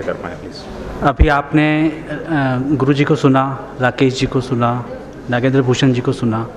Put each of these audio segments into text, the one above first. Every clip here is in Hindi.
कर पाएँ प्लीज़। अभी आपने गुरु जी को सुना, राकेश जी को सुना, नागेंद्र भूषण जी को सुना,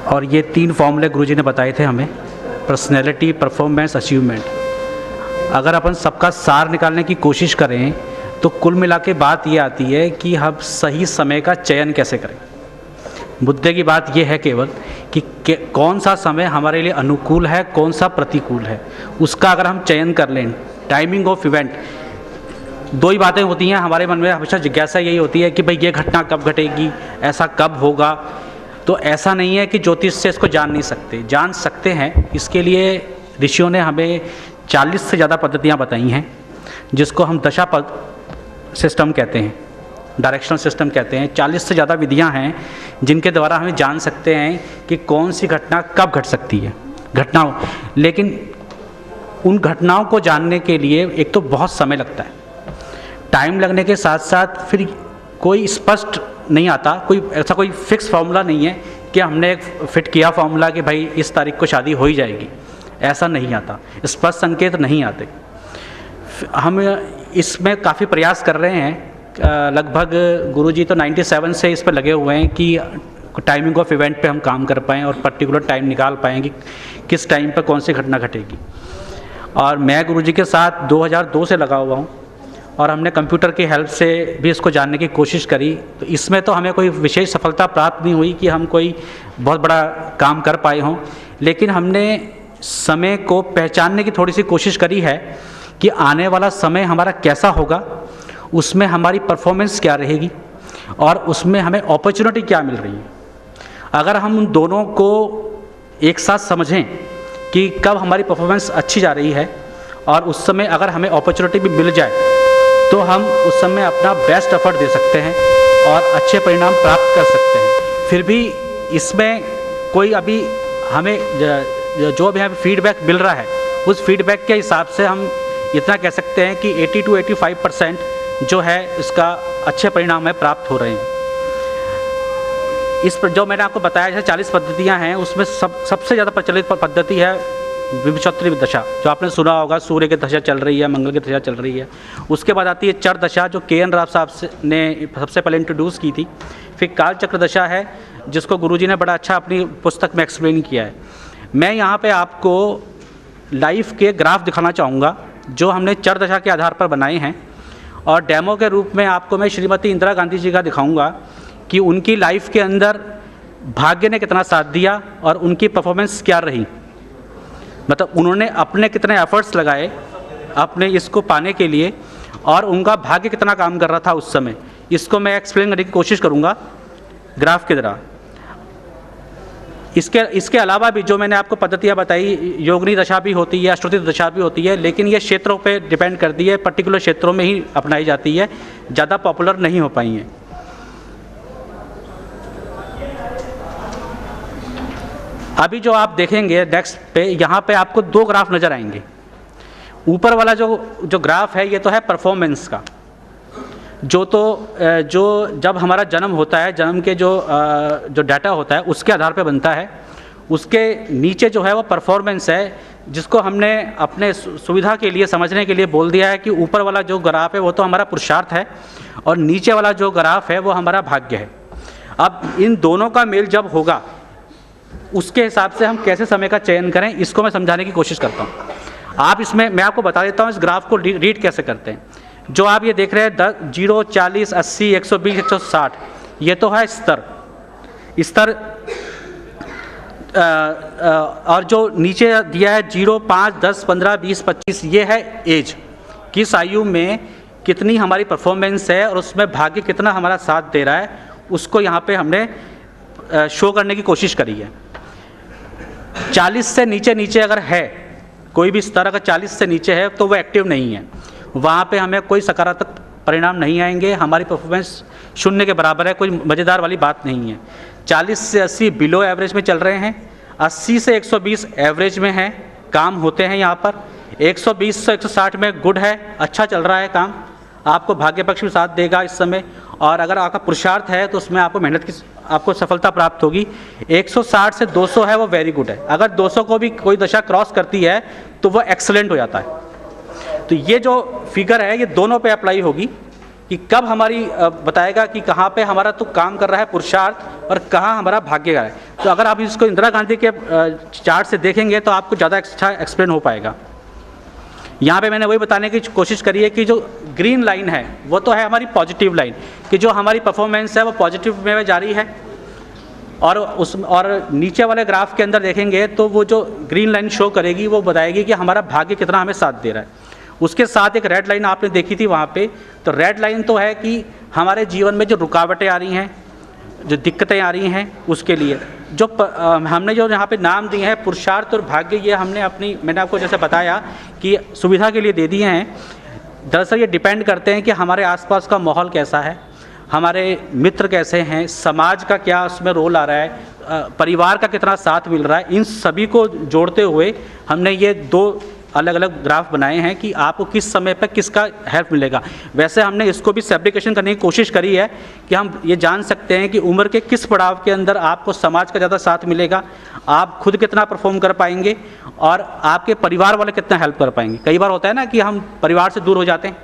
और ये 3 फॉर्मूले गुरु जी ने बताए थे हमें, पर्सनैलिटी, परफॉर्मेंस, अचीवमेंट। अगर अपन सबका सार निकालने की कोशिश करें तो कुल मिला के बात ये आती है कि हम सही समय का चयन कैसे करें। मुद्दे की बात ये है केवल कि कौन सा समय हमारे लिए अनुकूल है, कौन सा प्रतिकूल है, उसका अगर हम चयन कर लें। टाइमिंग ऑफ इवेंट, 2 ही बातें होती हैं हमारे मन में, हमेशा जिज्ञासा यही होती है कि भाई ये घटना कब घटेगी, ऐसा कब होगा। तो ऐसा नहीं है कि ज्योतिष से इसको जान नहीं सकते, जान सकते हैं। इसके लिए ऋषियों ने हमें 40 से ज़्यादा पद्धतियाँ बताई हैं, जिसको हम दशा सिस्टम कहते हैं, डायरेक्शनल सिस्टम कहते हैं। 40 से ज़्यादा विधियां हैं जिनके द्वारा हमें जान सकते हैं कि कौन सी घटना कब घट सकती है, घटनाओं। लेकिन उन घटनाओं को जानने के लिए एक तो बहुत समय लगता है, टाइम लगने के साथ साथ फिर कोई स्पष्ट नहीं आता, कोई ऐसा कोई फिक्स फार्मूला नहीं है कि हमने एक फिट किया फार्मूला कि भाई इस तारीख को शादी हो ही जाएगी, ऐसा नहीं आता, स्पष्ट संकेत नहीं आते। हम इसमें काफ़ी प्रयास कर रहे हैं, लगभग गुरुजी तो 97 से इस पर लगे हुए हैं कि टाइमिंग ऑफ इवेंट पे हम काम कर पाएँ और पर्टिकुलर टाइम निकाल पाएँ कि किस टाइम पर कौन सी घटना घटेगी। और मैं गुरुजी के साथ 2002 से लगा हुआ हूँ और हमने कंप्यूटर की हेल्प से भी इसको जानने की कोशिश करी। तो इसमें तो हमें कोई विशेष सफलता प्राप्त नहीं हुई कि हम कोई बहुत बड़ा काम कर पाए हों, लेकिन हमने समय को पहचानने की थोड़ी सी कोशिश करी है कि आने वाला समय हमारा कैसा होगा, उसमें हमारी परफॉर्मेंस क्या रहेगी और उसमें हमें अपॉर्चुनिटी क्या मिल रही है। अगर हम उन दोनों को एक साथ समझें कि कब हमारी परफॉर्मेंस अच्छी जा रही है और उस समय अगर हमें अपॉर्चुनिटी भी मिल जाए तो हम उस समय अपना बेस्ट एफर्ट दे सकते हैं और अच्छे परिणाम प्राप्त कर सकते हैं। फिर भी इसमें कोई अभी हमें जो भी हमें फीडबैक मिल रहा है, उस फीडबैक के हिसाब से हम इतना कह सकते हैं कि 80 to 85% जो है इसका अच्छे परिणाम है प्राप्त हो रहे हैं। इस पर जो मैंने आपको बताया जैसे 40 पद्धतियां हैं, उसमें सबसे ज़्यादा प्रचलित पद्धति है विंशोत्तरी दशा, जो आपने सुना होगा। सूर्य की दशा चल रही है, मंगल की दशा चल रही है। उसके बाद आती है चर दशा, जो KN राव साहब ने सबसे पहले इंट्रोड्यूस की थी। फिर काल चक्र दशा है, जिसको गुरुजी ने बड़ा अच्छा अपनी पुस्तक में एक्सप्लेन किया है। मैं यहाँ पे आपको लाइफ के ग्राफ दिखाना चाहूँगा जो हमने चर दशा के आधार पर बनाए हैं, और डेमो के रूप में आपको मैं श्रीमती इंदिरा गांधी जी का दिखाऊंगा कि उनकी लाइफ के अंदर भाग्य ने कितना साथ दिया और उनकी परफॉर्मेंस क्या रही, मतलब उन्होंने अपने कितने एफर्ट्स लगाए अपने इसको पाने के लिए और उनका भाग्य कितना काम कर रहा था उस समय। इसको मैं एक्सप्लेन करने की कोशिश करूँगा ग्राफ के द्वारा। इसके अलावा भी जो मैंने आपको पद्धतियाँ बताई, योगिनी दशा भी होती है, अष्टोत्तर दशा भी होती है, लेकिन ये क्षेत्रों पे डिपेंड करती है, पर्टिकुलर क्षेत्रों में ही अपनाई जाती है, ज़्यादा पॉपुलर नहीं हो पाई हैं। अभी जो आप देखेंगे नेक्स्ट पे, यहाँ पे आपको 2 ग्राफ नज़र आएंगे। ऊपर वाला जो ग्राफ है ये तो है परफॉर्मेंस का, जो जब हमारा जन्म होता है, जन्म के जो डाटा होता है उसके आधार पे बनता है। उसके नीचे जो है वो परफॉर्मेंस है, जिसको हमने अपने सुविधा के लिए समझने के लिए बोल दिया है कि ऊपर वाला जो ग्राफ है वो तो हमारा पुरुषार्थ है और नीचे वाला जो ग्राफ है वो हमारा भाग्य है। अब इन दोनों का मेल जब होगा उसके हिसाब से हम कैसे समय का चयन करें, इसको मैं समझाने की कोशिश करता हूँ। आप इसमें मैं आपको बता देता हूँ इस ग्राफ को रीड कैसे करते हैं। जो आप ये देख रहे हैं 0, 40, 80, 120, 160, ये तो है स्तर। और जो नीचे दिया है 0, 5, 10, 15, 20, 25, ये है एज। किस आयु में कितनी हमारी परफॉर्मेंस है और उसमें भाग्य कितना हमारा साथ दे रहा है, उसको यहाँ पे हमने शो करने की कोशिश करी है। 40 से नीचे अगर है, कोई भी स्तर अगर 40 से नीचे है तो वो एक्टिव नहीं है, वहाँ पे हमें कोई सकारात्मक परिणाम नहीं आएंगे, हमारी परफॉर्मेंस 0 के बराबर है, कोई मज़ेदार वाली बात नहीं है। 40 से 80 बिलो एवरेज में चल रहे हैं, 80 से 120 एवरेज में है, काम होते हैं यहाँ पर। 120 से 160 में गुड है, अच्छा चल रहा है काम, आपको भाग्य पक्ष भी साथ देगा इस समय। और अगर आपका पुरुषार्थ है तो उसमें आपको मेहनत की आपको सफलता प्राप्त होगी। 160 से 200 है वो वेरी गुड है, अगर 200 को भी कोई दशा क्रॉस करती है तो वो एक्सीलेंट हो जाता है। तो तो ये जो फिगर है ये दोनों पे अप्लाई होगी कि कब हमारी बताएगा कि कहाँ पे हमारा तो काम कर रहा है पुरुषार्थ और कहाँ हमारा भाग्य का है। तो अगर आप इसको इंदिरा गांधी के चार्ट से देखेंगे तो आपको ज़्यादा अच्छा एक्सप्लेन हो पाएगा। यहाँ पे मैंने वही बताने की कोशिश करी है कि जो ग्रीन लाइन है वो तो है हमारी पॉजिटिव लाइन, कि जो हमारी परफॉर्मेंस है वो पॉजिटिव में जा रही है, और नीचे वाले ग्राफ के अंदर देखेंगे तो वो जो ग्रीन लाइन शो करेगी वो बताएगी कि हमारा भाग्य कितना हमें साथ दे रहा है। उसके साथ एक रेड लाइन आपने देखी थी वहाँ पे, तो रेड लाइन तो है कि हमारे जीवन में जो रुकावटें आ रही हैं, जो दिक्कतें आ रही हैं, उसके लिए जो हमने जो यहाँ पे नाम दिए हैं पुरुषार्थ और भाग्य, ये हमने मैंने आपको जैसे बताया कि सुविधा के लिए दे दिए हैं। दरअसल ये डिपेंड करते हैं कि हमारे आसपास का माहौल कैसा है, हमारे मित्र कैसे हैं, समाज का क्या उसमें रोल आ रहा है, परिवार का कितना साथ मिल रहा है, इन सभी को जोड़ते हुए हमने ये 2 अलग अलग ग्राफ बनाए हैं कि आपको किस समय पर किसका हेल्प मिलेगा। वैसे हमने इसको भी फैब्रिकेशन करने की कोशिश करी है कि हम ये जान सकते हैं कि उम्र के किस पड़ाव के अंदर आपको समाज का ज़्यादा साथ मिलेगा, आप खुद कितना परफॉर्म कर पाएंगे और आपके परिवार वाले कितना हेल्प कर पाएंगे। कई बार होता है ना कि हम परिवार से दूर हो जाते हैं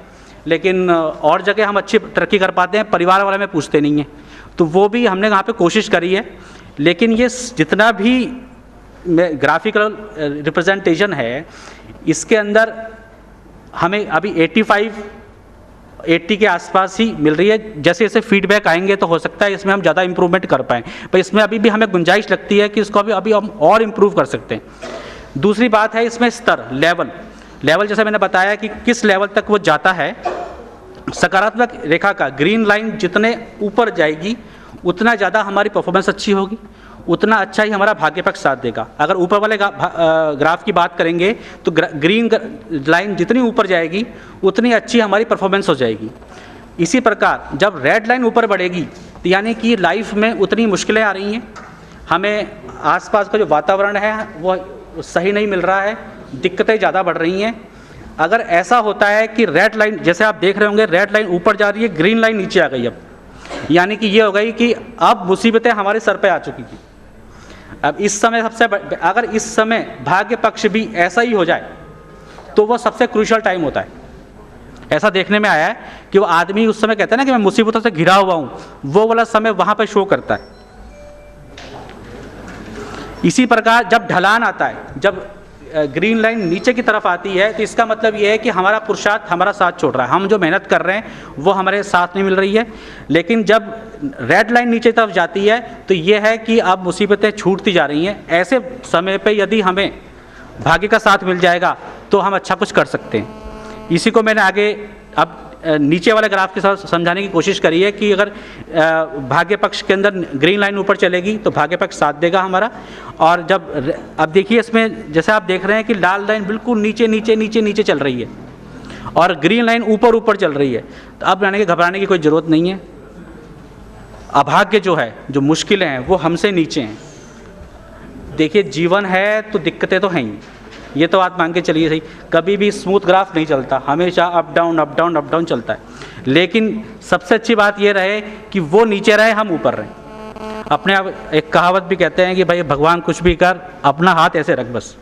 लेकिन और जगह हम अच्छी तरक्की कर पाते हैं, परिवार वाले में पूछते नहीं हैं, तो वो भी हमने यहाँ पर कोशिश करी है। लेकिन ये जितना भी ग्राफिकल रिप्रेजेंटेशन है इसके अंदर हमें अभी 80 के आसपास ही मिल रही है। जैसे जैसे फीडबैक आएंगे तो हो सकता है इसमें हम ज़्यादा इम्प्रूवमेंट कर पाएँ, पर इसमें अभी भी हमें गुंजाइश लगती है कि इसको अभी हम और इम्प्रूव कर सकते हैं। दूसरी बात है इसमें स्तर, लेवल जैसे मैंने बताया कि किस लेवल तक वो जाता है। सकारात्मक रेखा का ग्रीन लाइन जितने ऊपर जाएगी उतना ज़्यादा हमारी परफॉर्मेंस अच्छी होगी, उतना अच्छा ही हमारा भाग्य पक्ष साथ देगा। अगर ऊपर वाले ग्राफ की बात करेंगे तो ग्रीन लाइन जितनी ऊपर जाएगी उतनी अच्छी हमारी परफॉर्मेंस हो जाएगी। इसी प्रकार जब रेड लाइन ऊपर बढ़ेगी तो यानी कि लाइफ में उतनी मुश्किलें आ रही हैं, हमें आसपास का जो वातावरण है वो सही नहीं मिल रहा है, दिक्कतें ज़्यादा बढ़ रही हैं। अगर ऐसा होता है कि रेड लाइन जैसे आप देख रहे होंगे रेड लाइन ऊपर जा रही है, ग्रीन लाइन नीचे आ गई, अब यानी कि ये हो गई कि अब मुसीबतें हमारे सर पे आ चुकी थी। अब इस समय अगर इस समय भाग्य पक्ष भी ऐसा ही हो जाए तो वो सबसे क्रूशियल टाइम होता है। ऐसा देखने में आया है कि वो आदमी उस समय कहता है ना कि मैं मुसीबतों से घिरा हुआ हूँ, वो वाला समय वहाँ पे शो करता है। इसी प्रकार जब ढलान आता है, जब ग्रीन लाइन नीचे की तरफ आती है तो इसका मतलब ये है कि हमारा पुरुषार्थ हमारा साथ छोड़ रहा है, हम जो मेहनत कर रहे हैं वो हमारे साथ नहीं मिल रही है। लेकिन जब रेड लाइन नीचे तरफ जाती है तो ये है कि अब मुसीबतें छूटती जा रही हैं। ऐसे समय पे यदि हमें भाग्य का साथ मिल जाएगा तो हम अच्छा कुछ कर सकते हैं। इसी को मैंने आगे अब नीचे वाले ग्राफ के साथ समझाने की कोशिश करी है कि अगर भाग्य पक्ष के अंदर ग्रीन लाइन ऊपर चलेगी तो भाग्य पक्ष साथ देगा हमारा। और जब अब देखिए इसमें जैसे आप देख रहे हैं कि लाल लाइन बिल्कुल नीचे नीचे नीचे नीचे चल रही है और ग्रीन लाइन ऊपर ऊपर चल रही है, तो अब यानी कि घबराने की कोई ज़रूरत नहीं है। अभाग्य जो है, जो मुश्किलें हैं वो हमसे नीचे हैं। देखिए जीवन है तो दिक्कतें तो हैं ही, ये तो बात मान के चलिए सही, कभी भी स्मूथ ग्राफ नहीं चलता, हमेशा up down up down up down चलता है। लेकिन सबसे अच्छी बात ये रहे कि वो नीचे रहे, हम ऊपर रहें। अपने आप एक कहावत भी कहते हैं कि भाई भगवान कुछ भी कर, अपना हाथ ऐसे रख, बस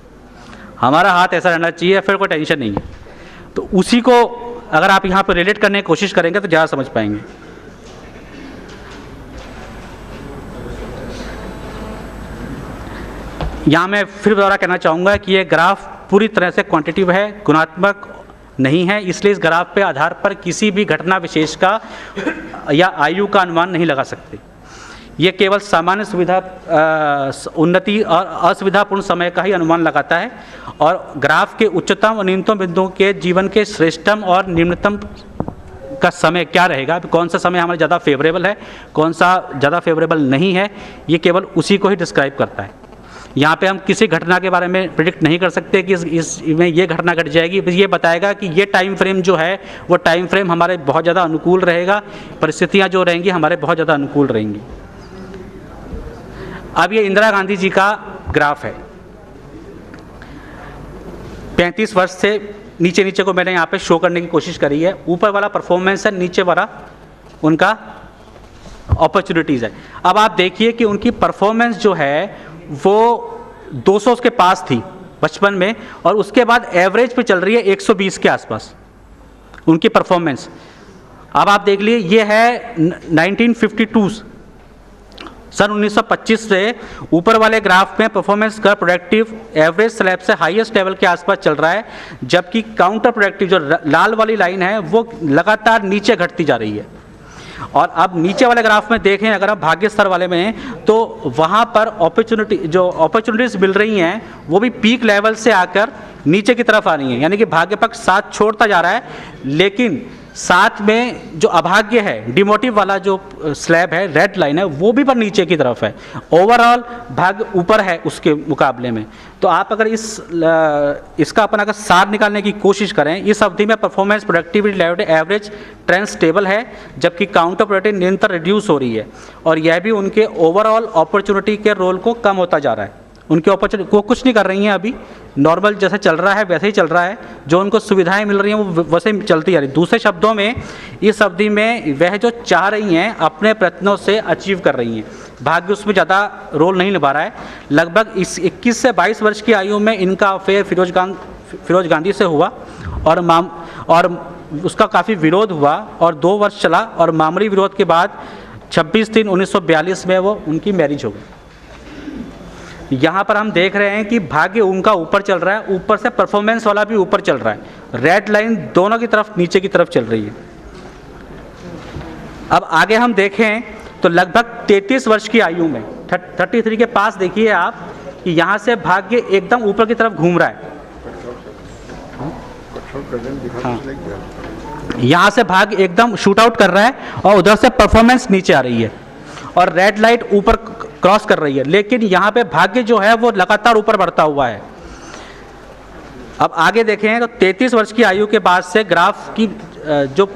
हमारा हाथ ऐसा रहना चाहिए, फिर कोई टेंशन नहीं है। तो उसी को अगर आप यहाँ पर रिलेट करने की कोशिश करेंगे तो ज़्यादा समझ पाएंगे। यहाँ मैं फिर दोबारा कहना चाहूँगा कि ये ग्राफ पूरी तरह से क्वांटिटिव है, गुणात्मक नहीं है। इसलिए इस ग्राफ पे आधार पर किसी भी घटना विशेष का या आयु का अनुमान नहीं लगा सकते। ये केवल सामान्य सुविधा उन्नति और असुविधापूर्ण समय का ही अनुमान लगाता है और ग्राफ के उच्चतम और न्यूनतम बिंदुओं के जीवन के श्रेष्ठतम और निम्नतम का समय क्या रहेगा, कौन सा समय हमारा ज़्यादा फेवरेबल है, कौन सा ज़्यादा फेवरेबल नहीं है, ये केवल उसी को ही डिस्क्राइब करता है। यहाँ पे हम किसी घटना के बारे में प्रिडिक्ट नहीं कर सकते कि इसमें ये घटना घट जाएगी, बस ये बताएगा कि ये टाइम फ्रेम जो है वो टाइम फ्रेम हमारे बहुत ज़्यादा अनुकूल रहेगा, परिस्थितियाँ जो रहेंगी हमारे बहुत ज़्यादा अनुकूल रहेंगी। अब ये इंदिरा गांधी जी का ग्राफ है। 35 वर्ष से नीचे नीचे को मैंने यहाँ पे शो करने की कोशिश करी है। ऊपर वाला परफॉर्मेंस है, नीचे वाला उनका अपॉर्चुनिटीज़ है। अब आप देखिए कि उनकी परफॉर्मेंस जो है वो 200 के पास थी 55 में, और उसके बाद एवरेज पे चल रही है 120 के आसपास उनकी परफॉर्मेंस। अब आप देख लिए ये है 1952 सन 1925 से ऊपर वाले ग्राफ में परफॉर्मेंस का प्रोडक्टिव एवरेज स्लैब से हाईएस्ट लेवल के आसपास चल रहा है, जबकि काउंटर प्रोडक्टिव जो लाल वाली लाइन है वो लगातार नीचे घटती जा रही है। और अब नीचे वाले ग्राफ में देखें, अगर आप भाग्य स्तर वाले में हैं तो वहाँ पर अपॉर्चुनिटीज़ मिल रही हैं वो भी पीक लेवल से आकर नीचे की तरफ आ रही हैं, यानी कि भाग्य पक्ष साथ छोड़ता जा रहा है, लेकिन साथ में जो अभाग्य है डिमोटिव वाला जो स्लैब है, रेड लाइन है, वो भी पर नीचे की तरफ है। ओवरऑल भाग्य ऊपर है उसके मुकाबले में। तो आप अगर इसका अपन अगर सार निकालने की कोशिश करें, इस अवधि में performance productivity level average trend stable है, जबकि काउंटर प्रोडक्टिव निरंतर रिड्यूस हो रही है, और यह भी उनके ओवरऑल अपॉर्चुनिटी के रोल को कम होता जा रहा है। उनके अपॉर्चुनिटी को कुछ नहीं कर रही हैं, अभी नॉर्मल जैसे चल रहा है वैसे ही चल रहा है, जो उनको सुविधाएं मिल रही हैं वो वैसे चलती जा रही है। दूसरे शब्दों में इस अवधि में वह जो चाह रही हैं अपने प्रयत्नों से अचीव कर रही हैं, भाग्य उसमें ज़्यादा रोल नहीं निभा रहा है। लगभग इस 21 से 22 वर्ष की आयु में इनका अफेयर फिरोज गांधी से हुआ और उसका काफ़ी विरोध हुआ और 2 वर्ष चला, और मामूली विरोध के बाद 26/3/1942 में वो उनकी मैरिज हो गई। यहाँ पर हम देख रहे हैं कि भाग्य उनका ऊपर चल रहा है, ऊपर से परफॉर्मेंस वाला भी ऊपर चल रहा है, रेड लाइन दोनों की तरफ नीचे की तरफ चल रही है। अब आगे हम देखें तो लगभग 33 वर्ष की आयु में 33 के पास देखिए आप कि यहाँ से भाग्य एकदम ऊपर की तरफ घूम रहा है। हाँ, यहाँ से भाग्य एकदम शूट आउट कर रहा है और उधर से परफॉर्मेंस नीचे आ रही है और रेड लाइट ऊपर क्रॉस कर रही है, लेकिन यहाँ पे भाग्य जो है वो लगातार ऊपर बढ़ता हुआ है। अब आगे देखें तो 33 वर्ष की आयु के बाद से ग्राफ की जो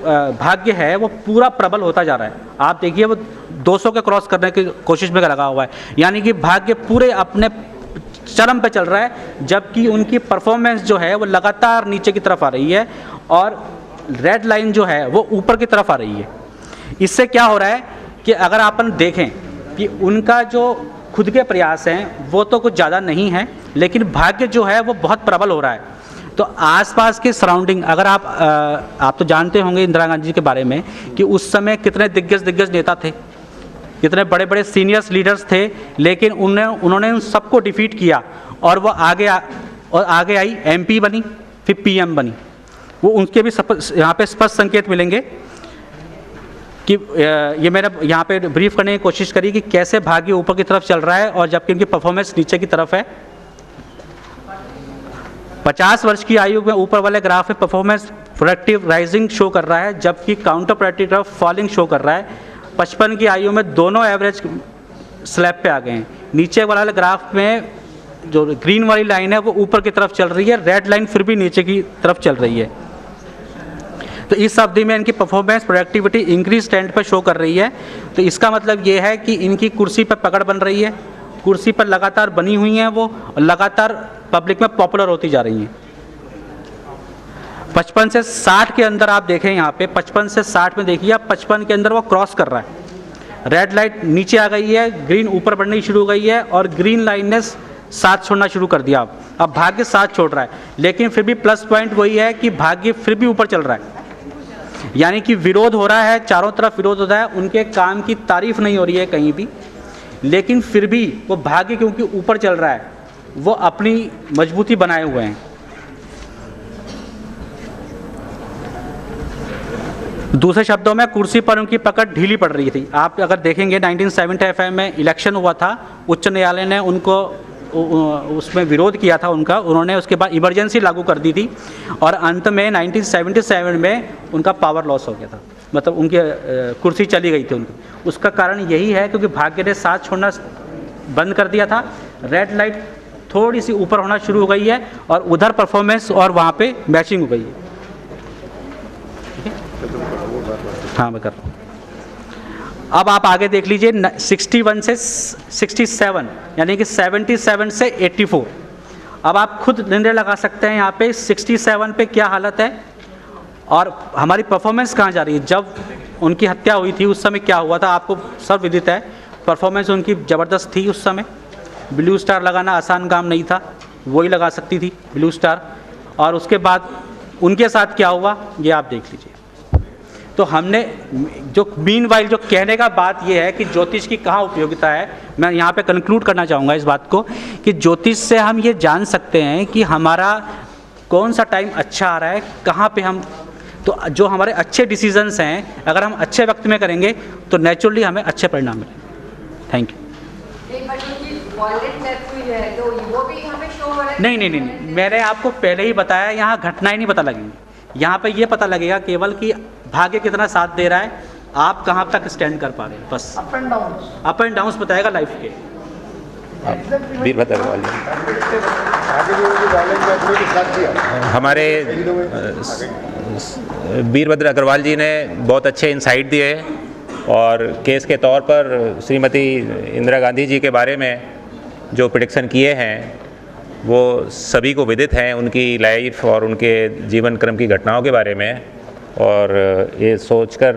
भाग्य है वो पूरा प्रबल होता जा रहा है। आप देखिए वो 200 के क्रॉस करने की कोशिश में लगा हुआ है, यानी कि भाग्य पूरे अपने चरम पे चल रहा है, जबकि उनकी परफॉर्मेंस जो है वो लगातार नीचे की तरफ आ रही है और रेड लाइन जो है वो ऊपर की तरफ आ रही है। इससे क्या हो रहा है कि अगर अपन देखें कि उनका जो खुद के प्रयास हैं वो तो कुछ ज़्यादा नहीं है, लेकिन भाग्य जो है वो बहुत प्रबल हो रहा है। तो आसपास के सराउंडिंग, अगर आप तो जानते होंगे इंदिरा गांधी जी के बारे में कि उस समय कितने दिग्गज नेता थे, कितने बड़े बड़े सीनियर्स लीडर्स थे, लेकिन उन्होंने उन सबको डिफीट किया और वो आगे आई MP बनी, फिर PM बनी। वो उनके भी यहाँ पे स्पष्ट संकेत मिलेंगे कि ये मैंने यहाँ पे ब्रीफ करने की कोशिश करी कि कैसे भाग्य ऊपर की तरफ चल रहा है और जबकि उनकी परफॉर्मेंस नीचे की तरफ है। 50 वर्ष की आयु में ऊपर वाले ग्राफ में परफॉर्मेंस प्रोडक्टिव राइजिंग शो कर रहा है, जबकि counter productive graph falling show कर रहा है। 55 की आयु में दोनों एवरेज स्लैब पे आ गए हैं। नीचे वाले ग्राफ में जो ग्रीन वाली लाइन है वो ऊपर की तरफ चल रही है, रेड लाइन फिर भी नीचे की तरफ चल रही है। तो इस अवधि में इनकी परफॉर्मेंस प्रोडक्टिविटी इंक्रीज ट्रेंड पर शो कर रही है। तो इसका मतलब ये है कि इनकी कुर्सी पर पकड़ बन रही है, कुर्सी पर लगातार बनी हुई हैं वो, और लगातार पब्लिक में पॉपुलर होती जा रही हैं। 55 से 60 के अंदर आप देखें, यहाँ पे 55 से 60 में देखिए आप 55 के अंदर वो क्रॉस कर रहा है, रेड लाइट नीचे आ गई है, ग्रीन ऊपर बढ़नी शुरू हो गई है और ग्रीन लाइन ने साथ छोड़ना शुरू कर दिया। अब भाग्य साथ छोड़ रहा है, लेकिन फिर भी प्लस पॉइंट वही है कि भाग्य फिर भी ऊपर चल रहा है, यानी कि विरोध हो रहा है, चारों तरफ विरोध हो रहा है, उनके काम की तारीफ नहीं हो रही है कहीं भी, लेकिन फिर भी वो भाग्य क्योंकि ऊपर चल रहा है वो अपनी मजबूती बनाए हुए हैं। दूसरे शब्दों में कुर्सी पर उनकी पकड़ ढीली पड़ रही थी। आप अगर देखेंगे 1975 में इलेक्शन हुआ था, उच्च न्यायालय ने उनको उसमें विरोध किया था उन्होंने उसके बाद इमरजेंसी लागू कर दी थी और अंत में 1977 में उनका पावर लॉस हो गया था, मतलब उनकी कुर्सी चली गई थी उनकी। उसका कारण यही है क्योंकि भाग्य ने साथ छोड़ना बंद कर दिया था, रेड लाइट थोड़ी सी ऊपर होना शुरू हो गई है और उधर परफॉर्मेंस और वहाँ पे मैचिंग हो गई है। हाँ मैं कर रहा हूँ। अब आप आगे देख लीजिए 61 से 67, यानी कि 77 से 84। अब आप खुद निर्णय लगा सकते हैं यहाँ पे 67 पे क्या हालत है और हमारी परफॉर्मेंस कहाँ जा रही है। जब उनकी हत्या हुई थी उस समय क्या हुआ था आपको सब विदित है, परफॉर्मेंस उनकी ज़बरदस्त थी उस समय, ब्लू स्टार लगाना आसान काम नहीं था, वही लगा सकती थी ब्लू स्टार। और उसके बाद उनके साथ क्या हुआ ये आप देख लीजिए। तो हमने जो मीनवाइल जो कहने का बात ये है कि ज्योतिष की कहाँ उपयोगिता है, मैं यहाँ पे कंक्लूड करना चाहूँगा इस बात को कि ज्योतिष से हम ये जान सकते हैं कि हमारा कौन सा टाइम अच्छा आ रहा है, कहाँ पे हम, तो जो हमारे अच्छे डिसीजंस हैं अगर हम अच्छे वक्त में करेंगे तो नेचुरली हमें अच्छे परिणाम मिलेंगे। Thank you. नहीं, मैंने आपको पहले ही बताया, यहाँ घटनाएं नहीं पता लगेंगी, यहाँ पे ये पता लगेगा केवल कि भाग्य कितना साथ दे रहा है, आप कहाँ तक स्टैंड कर पा रहे हैं, बस अप एंड डाउन बताएगा लाइफ के। वीरभद्र अग्रवाल हमारे वीरभद्र अग्रवाल जी ने बहुत अच्छे इंसाइट दिए और केस के तौर पर श्रीमती इंदिरा गांधी जी के बारे में जो प्रेडिक्शन किए हैं वो सभी को विदित हैं, उनकी लाइफ और उनके जीवन क्रम की घटनाओं के बारे में, और ये सोचकर